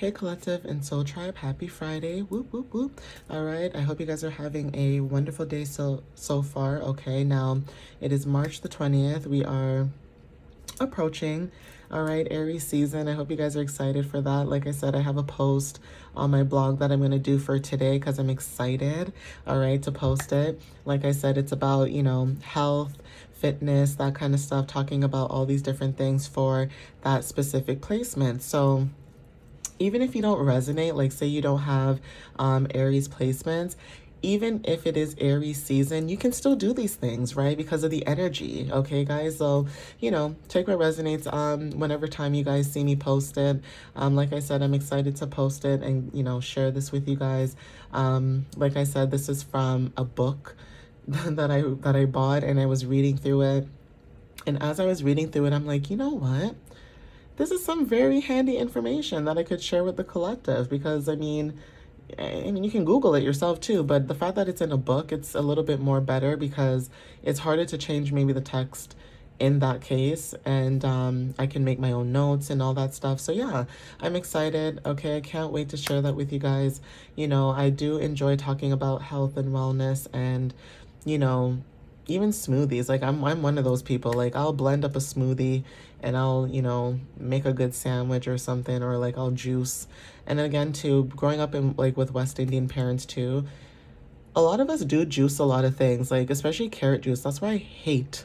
Hey Collective and Soul Tribe, happy Friday. Whoop whoop whoop. All right, I hope you guys are having a wonderful day so far. Okay, now it is March the 20th. We are approaching, all right, Aries season. I hope you guys are excited for that. Like I said, I have a post on my blog that I'm going to do for today because I'm excited, all right, to post it. Like I said, it's about, health, fitness, that kind of stuff, talking about all these different things for that specific placement. So even if you don't resonate, like say you don't have Aries placements, even if it is Aries season, you can still do these things, right? Because of the energy, okay, guys? So, take what resonates whenever time you guys see me post it. Like I said, I'm excited to post it and, share this with you guys. Like I said, this is from a book that I bought, and I was reading through it. And as I was reading through it, I'm like, you know what? This is some very handy information that I could share with the collective because I mean you can Google it yourself too, but the fact that it's in a book, it's a little bit more better because it's harder to change maybe the text in that case, and I can make my own notes and all that stuff. So yeah, I'm excited. Okay, I can't wait to share that with you guys. I do enjoy talking about health and wellness and, you know, even smoothies. Like I'm one of those people. Like I'll blend up a smoothie and I'll, make a good sandwich or something, or like I'll juice. And then again too, growing up in like with West Indian parents too, a lot of us do juice a lot of things, like especially carrot juice. That's why I hate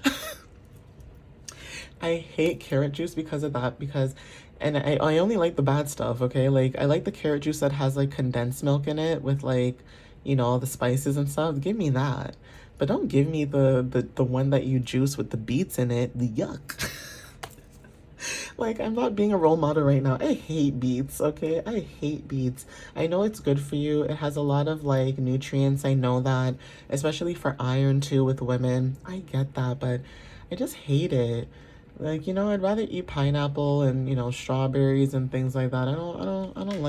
I hate carrot juice because of that, because and I only like the bad stuff, okay? Like I like the carrot juice that has like condensed milk in it with like, all the spices and stuff. Give me that. But don't give me the one that you juice with the beets in it. The yuck. Like, I'm not being a role model right now. I hate beets, okay? I hate beets. I know it's good for you. It has a lot of, like, nutrients. I know that, especially for iron, too, with women. I get that, but I just hate it. Like, I'd rather eat pineapple and, strawberries and things like that. I don't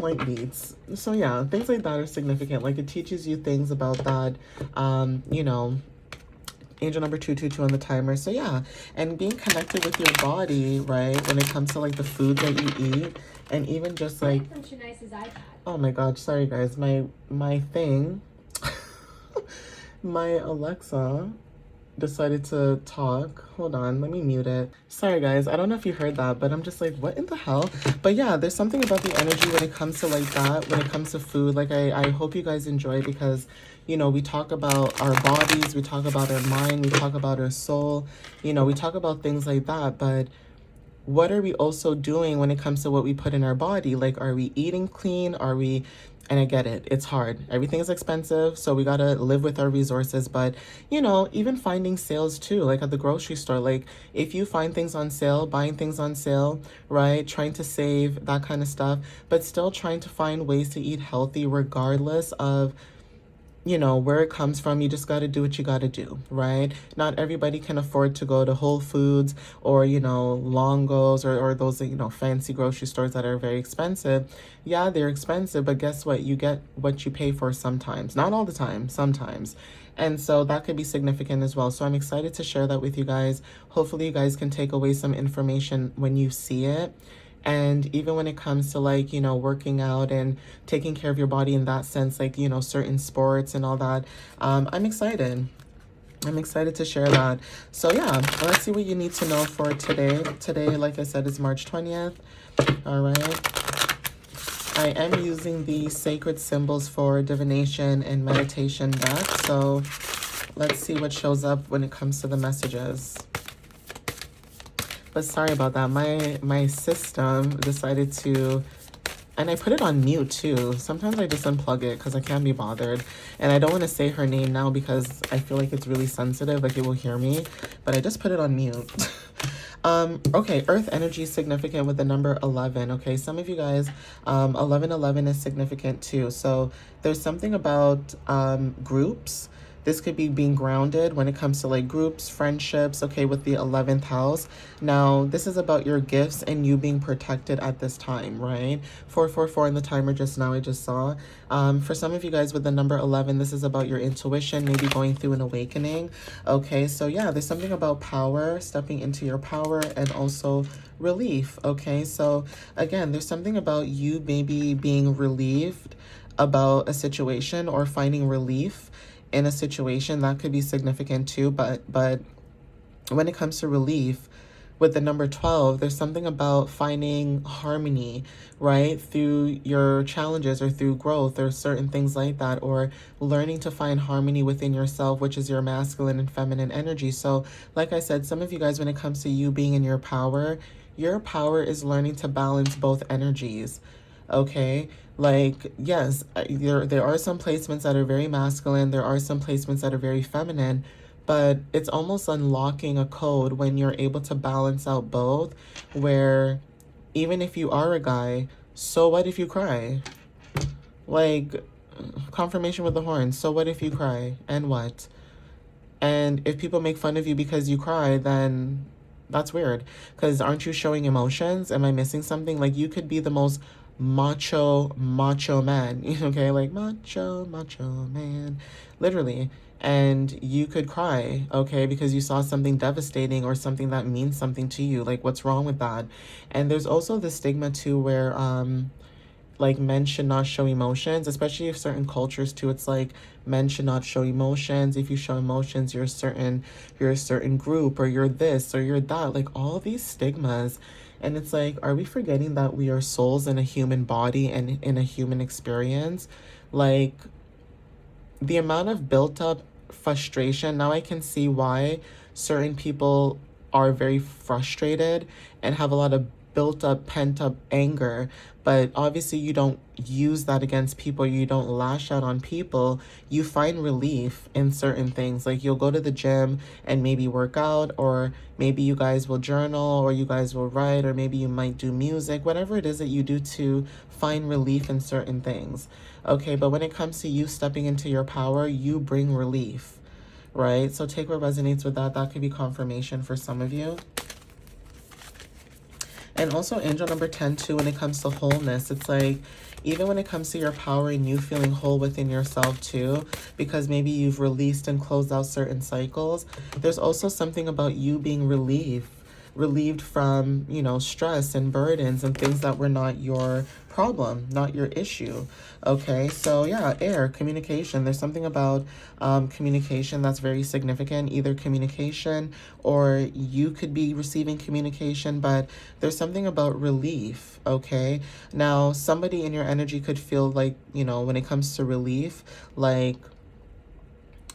like beets. So, yeah, things like that are significant. Like, it teaches you things about that, angel number 222 on the timer. So yeah, and being connected with your body, right, when it comes to like the food that you eat, and even just like, oh my god, sorry guys, my thing my Alexa decided to talk. Hold on, let me mute it. Sorry guys, I don't know if you heard that, but I'm just like, what in the hell? But yeah, there's something about the energy when it comes to like that, when it comes to food. Like I hope you guys enjoy, because we talk about our bodies, we talk about our mind, we talk about our soul, we talk about things like that, but what are we also doing when it comes to what we put in our body? Like, are we eating clean? And I get it, it's hard. Everything is expensive, so we gotta live with our resources. But, even finding sales too, like at the grocery store, like if you find things on sale, buying things on sale, right? Trying to save, that kind of stuff, but still trying to find ways to eat healthy regardless of where it comes from. You just got to do what you got to do, right? Not everybody can afford to go to Whole Foods or, Longo's or those, fancy grocery stores that are very expensive. Yeah, they're expensive, but guess what? You get what you pay for sometimes. Not all the time, sometimes. And so that could be significant as well. So I'm excited to share that with you guys. Hopefully you guys can take away some information when you see it. And even when it comes to like, working out and taking care of your body in that sense, like, certain sports and all that, I'm excited. I'm excited to share that. So yeah, let's see what you need to know for today. Today, like I said, is March 20th. All right. I am using the Sacred Symbols for Divination and Meditation deck. So let's see what shows up when it comes to the messages. But sorry about that. My system decided to, and I put it on mute too. Sometimes I just unplug it because I can't be bothered. And I don't want to say her name now because I feel like it's really sensitive, like it will hear me. But I just put it on mute. Okay, Earth energy is significant with the number 11. Okay, some of you guys, 1111 is significant too. So there's something about groups. This could be being grounded when it comes to like groups, friendships, okay, with the 11th house. Now, this is about your gifts and you being protected at this time, right? 444 in the timer just now, I just saw. For some of you guys with the number 11, this is about your intuition, maybe going through an awakening. Okay, so yeah, there's something about power, stepping into your power, and also relief. Okay, so again, there's something about you maybe being relieved about a situation or finding relief in a situation. That could be significant too, but when it comes to relief with the number 12, there's something about finding harmony, right? Through your challenges or through growth or certain things like that, or learning to find harmony within yourself, which is your masculine and feminine energy. So like I said, some of you guys, when it comes to you being in your power is learning to balance both energies. Okay, like yes, there are some placements that are very masculine, there are some placements that are very feminine, but it's almost unlocking a code when you're able to balance out both, where even if you are a guy, so what if you cry? Like, confirmation with the horn, so what if you cry? And what? And if people make fun of you because you cry, then that's weird. Because aren't you showing emotions? Am I missing something? Like, you could be the most macho man, okay? Like, macho man, literally. And you could cry, okay, because you saw something devastating or something that means something to you. Like, what's wrong with that? And there's also the stigma too where like men should not show emotions, especially if certain cultures too, it's like men should not show emotions. If you show emotions, you're a certain group, or you're this or you're that, like all these stigmas. And it's like, are we forgetting that we are souls in a human body and in a human experience? Like, the amount of built up frustration, now I can see why certain people are very frustrated and have a lot of built up, pent up anger. But obviously, you don't use that against people, you don't lash out on people. You find relief in certain things. Like, you'll go to the gym and maybe work out, or maybe you guys will journal, or you guys will write, or maybe you might do music, whatever it is that you do to find relief in certain things. Okay, but when it comes to you stepping into your power, you bring relief, right? So take what resonates with that. That could be confirmation for some of you. And also angel number 10 too, when it comes to wholeness, it's like, even when it comes to your power and you feeling whole within yourself too, because maybe you've released and closed out certain cycles, there's also something about you being relieved from, you know, stress and burdens and things that were not your problem, not your issue. Okay, so yeah, air, communication. There's something about communication that's very significant, either communication or you could be receiving communication, but there's something about relief. Okay, now somebody in your energy could feel like, you know, when it comes to relief, like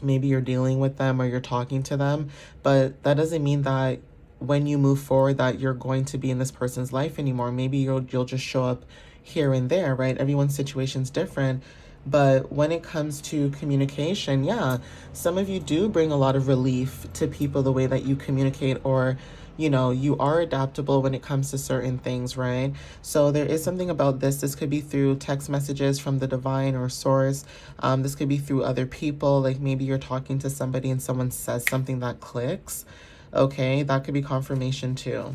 maybe you're dealing with them or you're talking to them, but that doesn't mean that when you move forward that you're going to be in this person's life anymore. Maybe you'll just show up here and there, right? Everyone's situation's different. But when it comes to communication, yeah, some of you do bring a lot of relief to people the way that you communicate, or, you know, you are adaptable when it comes to certain things, right? So there is something about this. This could be through text messages from the divine or source. This could be through other people. Like maybe you're talking to somebody and someone says something that clicks. Okay, that could be confirmation too.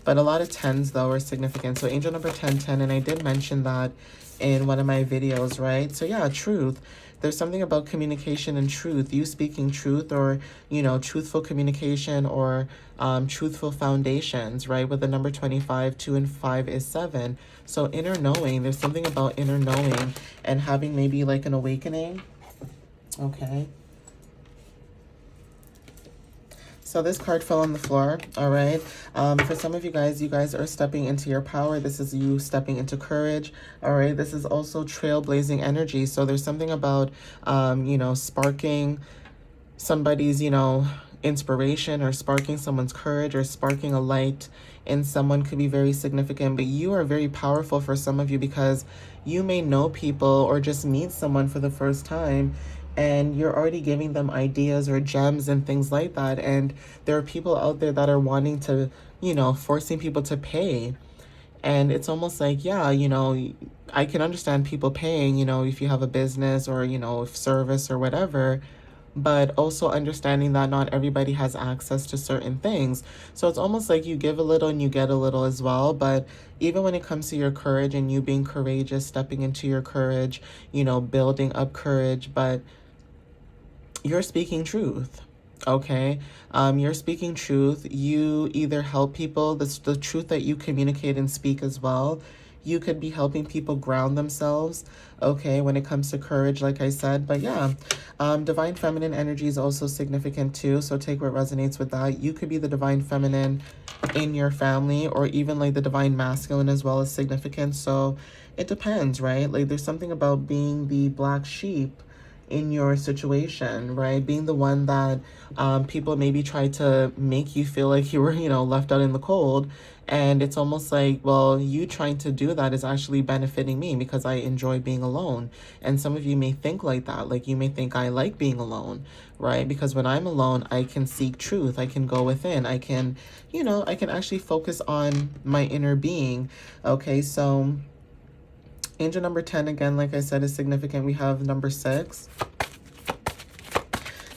But a lot of 10s though are significant. So angel number 1010, and I did mention that in one of my videos, right? So yeah, truth. There's something about communication and truth. You speaking truth, or, you know, truthful communication, or truthful foundations, right? With the number 25, 2 and 5 is 7. So inner knowing, there's something about inner knowing and having maybe like an awakening. Okay. So this card fell on the floor, all right? For some of you guys are stepping into your power. This is you stepping into courage, all right? This is also trailblazing energy. So there's something about, you know, sparking somebody's, you know, inspiration, or sparking someone's courage, or sparking a light in someone could be very significant. But you are very powerful for some of you, because you may know people or just meet someone for the first time, and you're already giving them ideas or gems and things like that. And there are people out there that are wanting to, you know, forcing people to pay. And it's almost like, yeah, you know, I can understand people paying, you know, if you have a business or, you know, if service or whatever. but also understanding that not everybody has access to certain things. So it's almost like you give a little and you get a little as well. But even when it comes to your courage and you being courageous, stepping into your courage, you know, building up courage, but you're speaking truth. Okay, you're speaking truth. You either help people, the truth that you communicate and speak as well. You could be helping people ground themselves, okay, when it comes to courage, like I said. But yeah, divine feminine energy is also significant too. So take what resonates with that. You could be the divine feminine in your family, or even like the divine masculine as well as significant. So it depends, right? Like there's something about being the black sheep in your situation, right? Being the one that people maybe try to make you feel like you were, you know, left out in the cold. And it's almost like, well, you trying to do that is actually benefiting me because I enjoy being alone. And some of you may think like that. Like you may think I like being alone, right? Because when I'm alone, I can seek truth. I can go within. I can, you know, I can actually focus on my inner being. Okay, so angel number 10, again, like I said, is significant. We have number 6.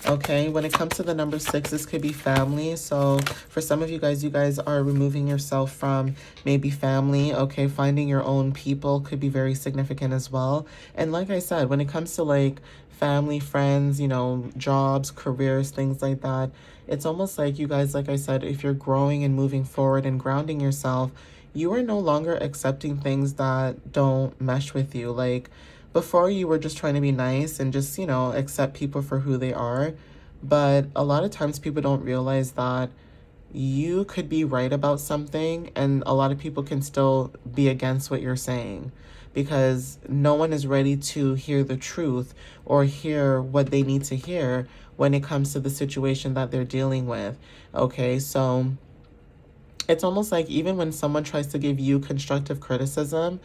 Okay, when it comes to the number 6, this could be family. So for some of you guys are removing yourself from maybe family. Okay, finding your own people could be very significant as well. And like I said, when it comes to like family, friends, you know, jobs, careers, things like that, it's almost like you guys, like I said, if you're growing and moving forward and grounding yourself, you are no longer accepting things that don't mesh with you. Like before, you were just trying to be nice and just, you know, accept people for who they are. But a lot of times people don't realize that you could be right about something and a lot of people can still be against what you're saying, because no one is ready to hear the truth or hear what they need to hear when it comes to the situation that they're dealing with. Okay, so it's almost like even when someone tries to give you constructive criticism,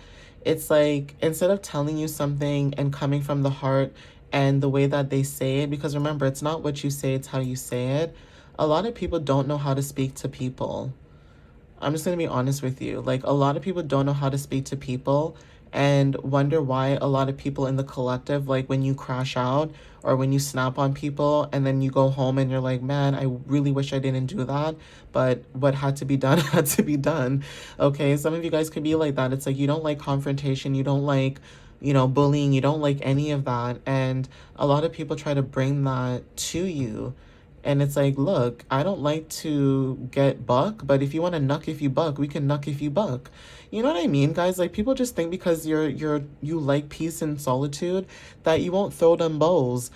it's like instead of telling you something and coming from the heart and the way that they say it, because remember, it's not what you say, it's how you say it. A lot of people don't know how to speak to people. I'm just going to be honest with you. Like, a lot of people don't know how to speak to people and wonder why a lot of people in the collective, like when you crash out or when you snap on people and then you go home and you're like, man, I really wish I didn't do that. But what had to be done had to be done. Okay, some of you guys could be like that. It's like you don't like confrontation. You don't like, you know, bullying. You don't like any of that. And a lot of people try to bring that to you. And it's like, look, I don't like to get buck, but if you want to nuck if you buck, we can nuck if you buck. You know what I mean, guys? Like people just think because you like peace and solitude that you won't throw them bows,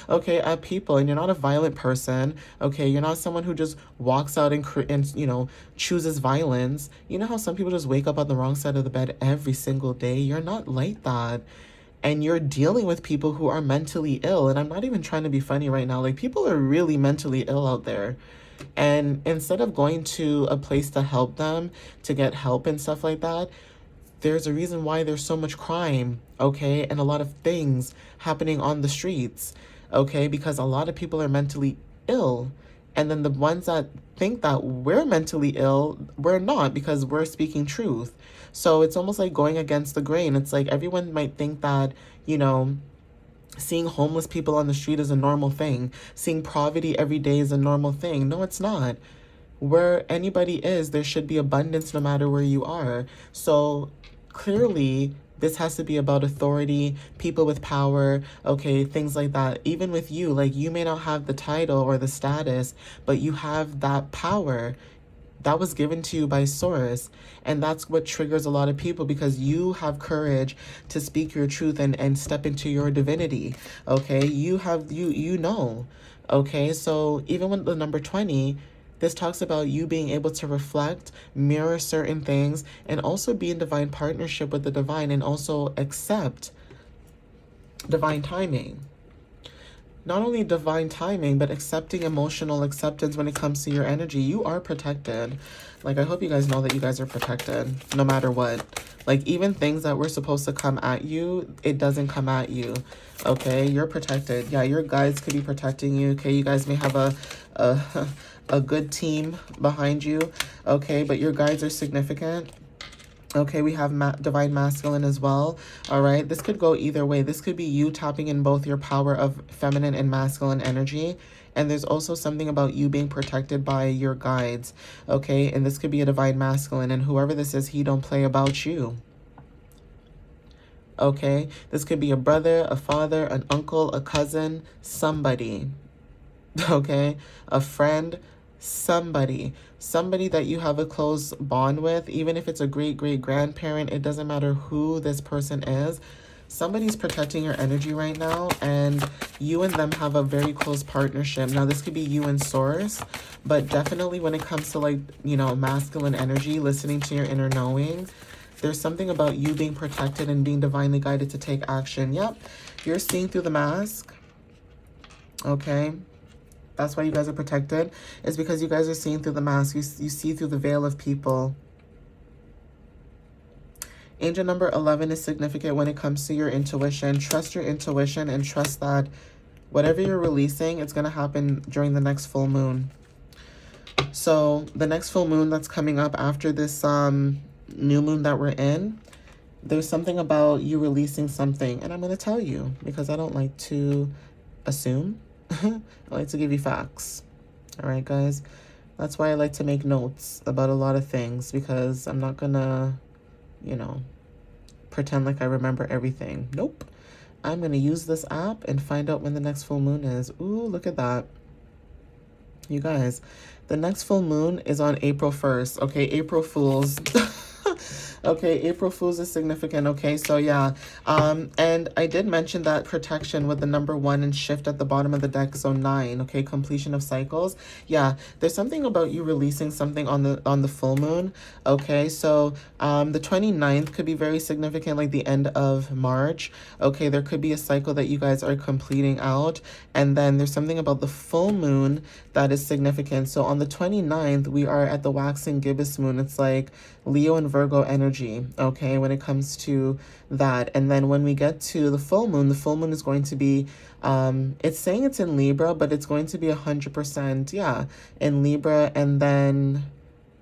okay, at people, and you're not a violent person. Okay, you're not someone who just walks out and you know chooses violence. You know how some people just wake up on the wrong side of the bed every single day? You're not like that. And you're dealing with people who are mentally ill. And I'm not even trying to be funny right now. Like, people are really mentally ill out there. And instead of going to a place to help them, to get help and stuff like that, there's a reason why there's so much crime, okay? And a lot of things happening on the streets, okay? Because a lot of people are mentally ill. And then the ones that think that we're mentally ill, we're not, because we're speaking truth. So it's almost like going against the grain. It's like everyone might think that, you know, seeing homeless people on the street is a normal thing. Seeing poverty every day is a normal thing. No, it's not. Where anybody is, there should be abundance no matter where you are. So clearly, this has to be about authority, people with power, okay, things like that. Even with you, like you may not have the title or the status, but you have that power that was given to you by source. And that's what triggers a lot of people, because you have courage to speak your truth and step into your divinity. Okay, you know. Okay, so even with the number 20, this talks about you being able to reflect, mirror certain things, and also be in divine partnership with the divine, and also accept divine timing. Not only divine timing, but accepting emotional acceptance when it comes to your energy. You are protected. Like, I hope you guys know that you guys are protected no matter what. Like, even things that were supposed to come at you, it doesn't come at you. Okay, you're protected. Yeah, your guides could be protecting you. Okay, you guys may have a good team behind you. Okay, but your guides are significant. Okay, we have divine masculine as well. All right, this could go either way. This could be you tapping in both your power of feminine and masculine energy. And there's also something about you being protected by your guides. Okay, and this could be a divine masculine. And whoever this is, he don't play about you. Okay, this could be a brother, a father, an uncle, a cousin, somebody. Okay, a friend, somebody that you have a close bond with, even if it's a great grandparent, it doesn't matter who this person is. Somebody's protecting your energy right now, and you and them have a very close partnership. Now, this could be you and source, but definitely when it comes to, like, you know, masculine energy, listening to your inner knowing, there's something about you being protected and being divinely guided to take action. Yep, you're seeing through the mask. Okay, that's why you guys are protected. It's because you guys are seeing through the mask. You see through the veil of people. Angel number 11 is significant when it comes to your intuition. Trust your intuition and trust that whatever you're releasing, it's going to happen during the next full moon. So the next full moon that's coming up after this new moon that we're in, there's something about you releasing something. And I'm going to tell you because I don't like to assume. I like to give you facts. All right, guys. That's why I like to make notes about a lot of things, because I'm not gonna, you know, pretend like I remember everything. Nope. I'm gonna use this app and find out when the next full moon is. Ooh, look at that. You guys, the next full moon is on April 1st. Okay, April Fools. Okay, April Fools is significant. Okay, so yeah. And I did mention that protection with the number 1 and shift at the bottom of the deck, so 9. Okay, completion of cycles. Yeah, there's something about you releasing something on the full moon. Okay, so the 29th could be very significant, like the end of March. Okay, there could be a cycle that you guys are completing out. And then there's something about the full moon that is significant. So on the 29th, we are at the waxing gibbous moon. It's like Leo and Virgo energy, okay, when it comes to that. And then when we get to the full moon is going to be, it's saying it's in Libra, but it's going to be 100%, yeah, in Libra, and then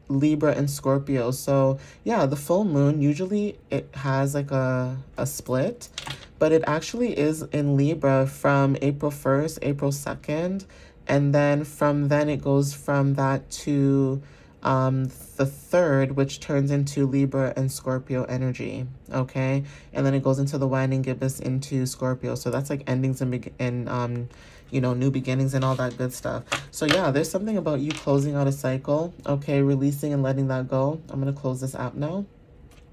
Libra and Scorpio. So yeah, the full moon, usually it has like a split, but it actually is in Libra from April 1st, April 2nd, and then from then it goes from that to the 3rd, which turns into Libra and Scorpio energy, okay? And then it goes into the waning gibbous into Scorpio. So that's like endings and you know, new beginnings and all that good stuff. So yeah, there's something about you closing out a cycle, okay, releasing and letting that go. I'm going to close this app now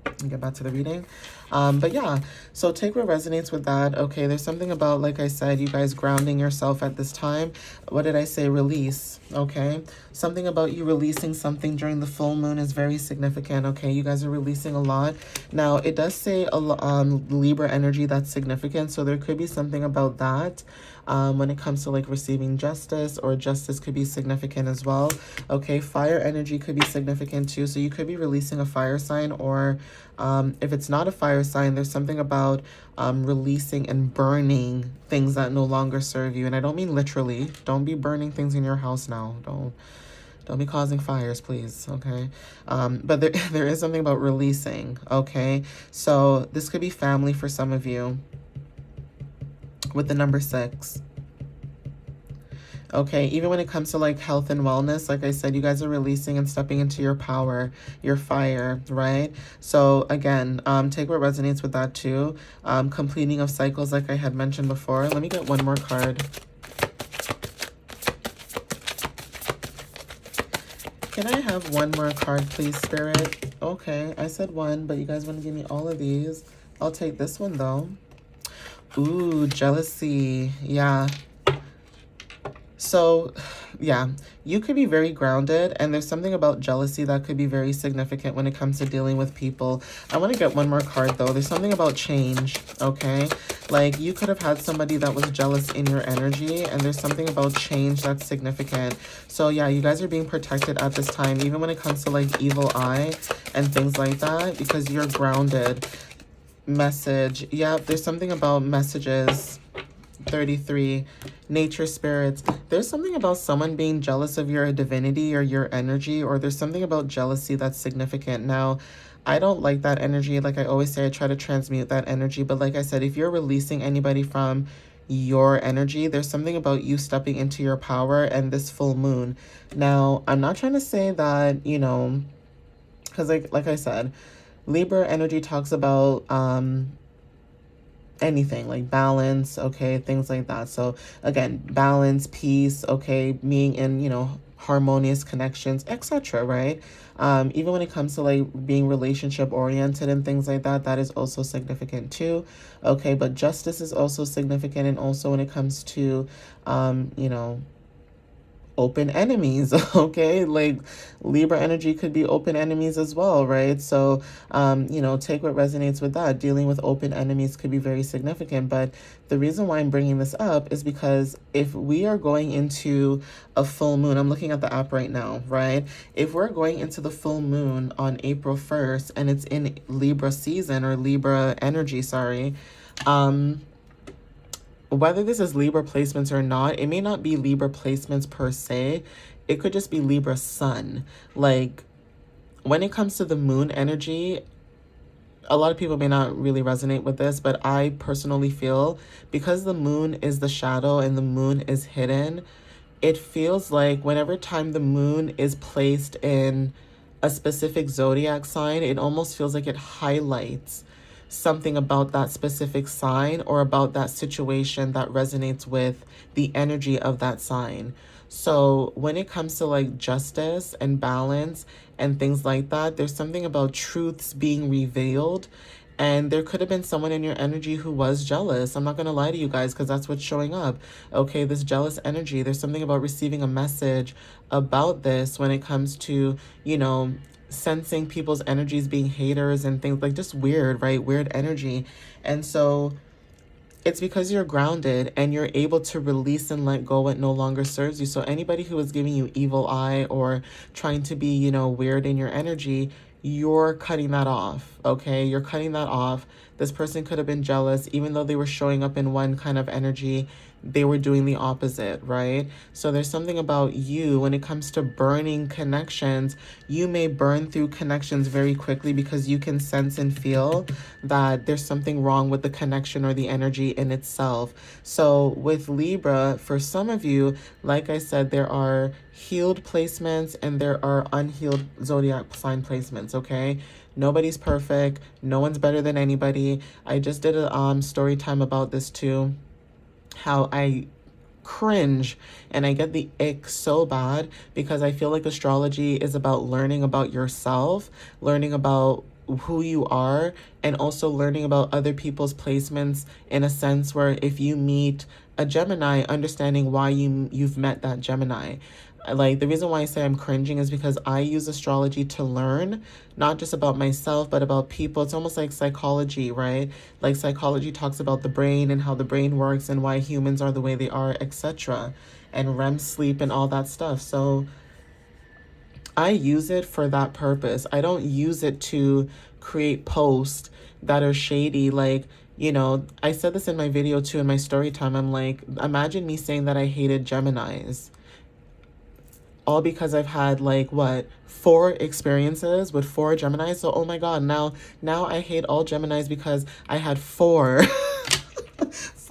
and get back to the reading. But yeah, so take what resonates with that. Okay, there's something about, like I said, you guys grounding yourself at this time. What did I say? Release. Okay, something about you releasing something during the full moon is very significant. Okay, you guys are releasing a lot. Now it does say Libra energy that's significant, so there could be something about that when it comes to like receiving justice, or justice could be significant as well. Okay, fire energy could be significant too, so you could be releasing a fire sign, or if it's not a fire sign, there's something about releasing and burning things that no longer serve you. And I don't mean literally. Don't be burning things in your house now. Don't be causing fires, please, okay? But there is something about releasing, okay? So this could be family for some of you with the number 6. Okay, even when it comes to like health and wellness, like I said, you guys are releasing and stepping into your power, your fire, right? So again, take what resonates with that too. Completing of cycles, like I had mentioned before. Let me get one more card. Can I have one more card, please, Spirit? Okay, I said one, but you guys want to give me all of these. I'll take this one though. Ooh, jealousy. Yeah. So, yeah, you could be very grounded, and there's something about jealousy that could be very significant when it comes to dealing with people. I want to get one more card, though. There's something about change, okay? Like, you could have had somebody that was jealous in your energy, and there's something about change that's significant. So, yeah, you guys are being protected at this time, even when it comes to, like, evil eye and things like that, because you're grounded. Message. Yeah, there's something about messages. 33, nature spirits. There's something about someone being jealous of your divinity or your energy, or there's something about jealousy that's significant. Now, I don't like that energy. Like I always say, I try to transmute that energy. But like I said, if you're releasing anybody from your energy, there's something about you stepping into your power and this full moon. Now, I'm not trying to say that, you know, because like I said, Libra energy talks about anything like balance, okay, things like that. So again, balance, peace, okay, being in, you know, harmonious connections, etc., right? Even when it comes to like being relationship oriented and things like that, that is also significant too. Okay, but justice is also significant, and also when it comes to you know, open enemies. Okay, like Libra energy could be open enemies as well, right? So you know, take what resonates with that. Dealing with open enemies could be very significant, but the reason why I'm bringing this up is because if we are going into a full moon, I'm looking at the app right now, right? If we're going into the full moon on April 1st and it's in Libra season, or Libra energy, sorry, whether this is Libra placements or not, it may not be Libra placements per se. It could just be Libra sun. Like when it comes to the moon energy, a lot of people may not really resonate with this, but I personally feel because the moon is the shadow and the moon is hidden, it feels like whenever time the moon is placed in a specific zodiac sign, it almost feels like it highlights something about that specific sign or about that situation that resonates with the energy of that sign. So when it comes to like justice and balance and things like that, there's something about truths being revealed. And there could have been someone in your energy who was jealous. I'm not going to lie to you guys because that's what's showing up. Okay, this jealous energy. There's something about receiving a message about this when it comes to, you know, sensing people's energies being haters and things like just weird, right? Weird energy. And so it's because you're grounded and you're able to release and let go what no longer serves you. So anybody who is giving you evil eye or trying to be, you know, weird in your energy, you're cutting that off, okay? You're cutting that off. This person could have been jealous, even though they were showing up in one kind of energy, they were doing the opposite, right? So there's something about you when it comes to burning connections. You may burn through connections very quickly because you can sense and feel that there's something wrong with the connection or the energy in itself. So with Libra, for some of you, like I said, there are healed placements and there are unhealed zodiac sign placements, okay? Nobody's perfect. No one's better than anybody. I just did a story time about this too. How I cringe and I get the ick so bad because I feel like astrology is about learning about yourself, learning about who you are, and also learning about other people's placements in a sense where if you meet a Gemini, understanding why you've met that Gemini. Like the reason why I say I'm cringing is because I use astrology to learn not just about myself but about people. It's almost like psychology, right? Like psychology talks about the brain and how the brain works and why humans are the way they are, etc., and REM sleep and all that stuff. So I use it for that purpose. I don't use it to create posts that are shady. Like, you know, I said this in my video too, in my story time. I'm like, imagine me saying that I hated Geminis, all because I've had like what, 4 experiences with 4 Geminis. So oh my god, now I hate all Geminis because I had 4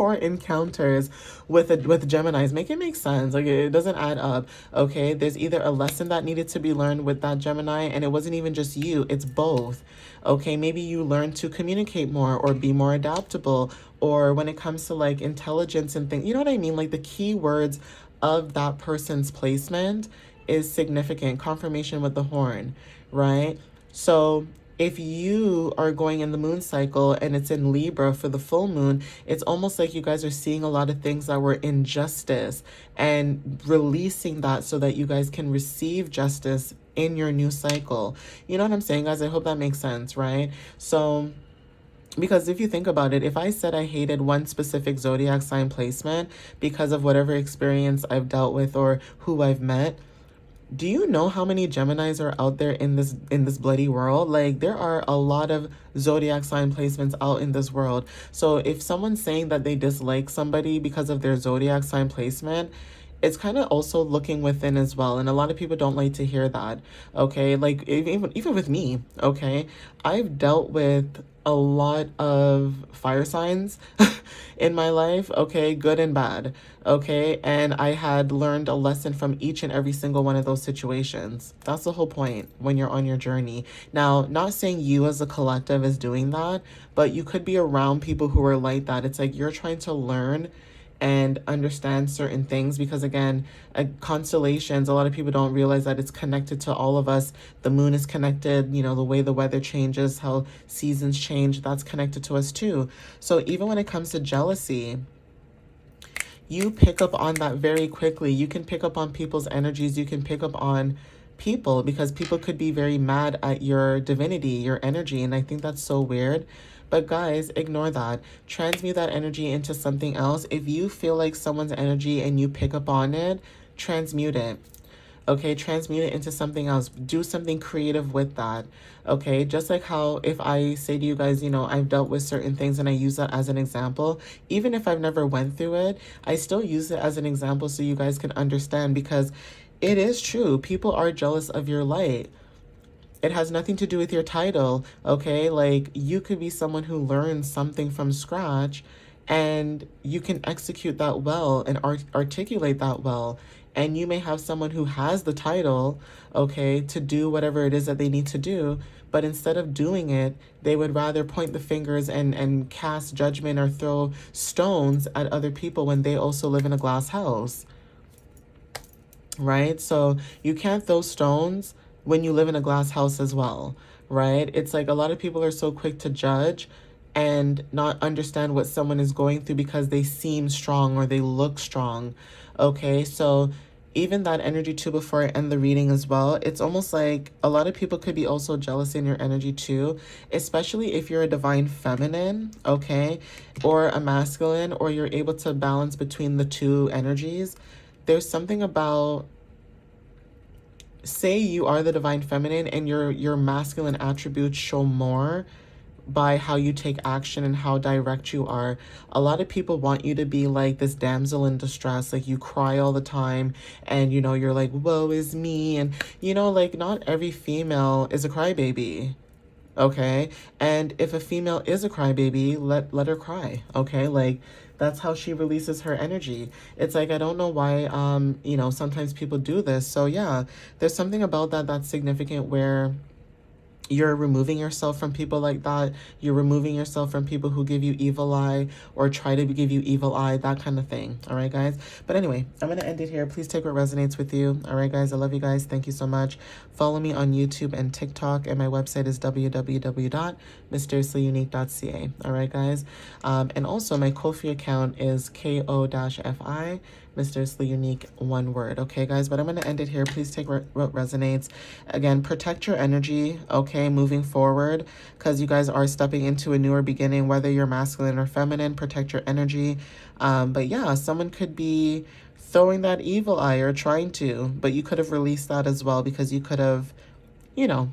4 encounters with Geminis. Make it make sense. Like it doesn't add up. Okay, there's either a lesson that needed to be learned with that Gemini, and it wasn't even just you, it's both. Okay, maybe you learn to communicate more or be more adaptable, or when it comes to like intelligence and things, you know what I mean? Like the key words of that person's placement is significant. Confirmation with the horn, right? So if you are going in the moon cycle and it's in Libra for the full moon, it's almost like you guys are seeing a lot of things that were injustice and releasing that so that you guys can receive justice in your new cycle. You know what I'm saying, guys? I hope that makes sense, right? So because if you think about it, if I said I hated one specific zodiac sign placement because of whatever experience I've dealt with or who I've met, do you know how many Geminis are out there in this bloody world? Like there are a lot of zodiac sign placements out in this world. So if someone's saying that they dislike somebody because of their zodiac sign placement, it's kind of also looking within as well. And a lot of people don't like to hear that. Okay. Like even with me, okay, I've dealt with a lot of fire signs in my life, okay, good and bad, okay, and I had learned a lesson from each and every single one of those situations. That's the whole point when you're on your journey. Now, not saying you as a collective is doing that, but you could be around people who are like that. It's like you're trying to learn and understand certain things because again, constellations, a lot of people don't realize that it's connected to all of us. The moon is connected, you know, the way the weather changes, how seasons change, that's connected to us too. So even when it comes to jealousy, you pick up on that very quickly. You can pick up on people's energies. You can pick up on people because people could be very mad at your divinity, your energy. And I think that's so weird. But guys, ignore that. Transmute that energy into something else. If you feel like someone's energy and you pick up on it, transmute it. Okay, transmute it into something else. Do something creative with that. Okay, just like how if I say to you guys, you know, I've dealt with certain things and I use that as an example, even if I've never went through it, I still use it as an example so you guys can understand because it is true. People are jealous of your light. It has nothing to do with your title, okay? Like, you could be someone who learns something from scratch and you can execute that well and articulate that well. And you may have someone who has the title, okay, to do whatever it is that they need to do. But instead of doing it, they would rather point the fingers and cast judgment or throw stones at other people when they also live in a glass house, right? So you can't throw stones when you live in a glass house as well, right? It's like a lot of people are so quick to judge and not understand what someone is going through because they seem strong or they look strong. Okay, so even that energy too, before I end the reading as well, it's almost like a lot of people could be also jealous in your energy too, especially if you're a divine feminine, okay, or a masculine, or you're able to balance between the two energies. There's something about, say you are the divine feminine and your masculine attributes show more by how you take action and how direct you are. A lot of people want you to be like this damsel in distress, like you cry all the time and you know you're like, woe is me, and you know, like not every female is a crybaby. Okay, and if a female is a crybaby, let her cry. Okay, like that's how she releases her energy. It's like I don't know why you know, sometimes people do this. So yeah, there's something about that that's significant where you're removing yourself from people like that. You're removing yourself from people who give you evil eye or try to give you evil eye, that kind of thing. All right, guys. But anyway, I'm going to end it here. Please take what resonates with you. All right, guys. I love you guys. Thank you so much. Follow me on YouTube and TikTok. And my website is www.mysteriouslyunique.ca. All right, guys. And also my Ko-fi account is ko-fi. Mysteriously Unique, one word. Okay, guys, but I'm going to end it here. Please take what resonates. Again, protect your energy, okay, moving forward, because you guys are stepping into a newer beginning, whether you're masculine or feminine. Protect your energy. But yeah, someone could be throwing that evil eye or trying to, but you could have released that as well because you could have, you know,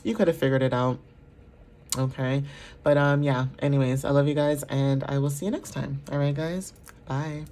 you could have figured it out. Okay, but yeah, anyways, I love you guys and I will see you next time. All right, guys, bye.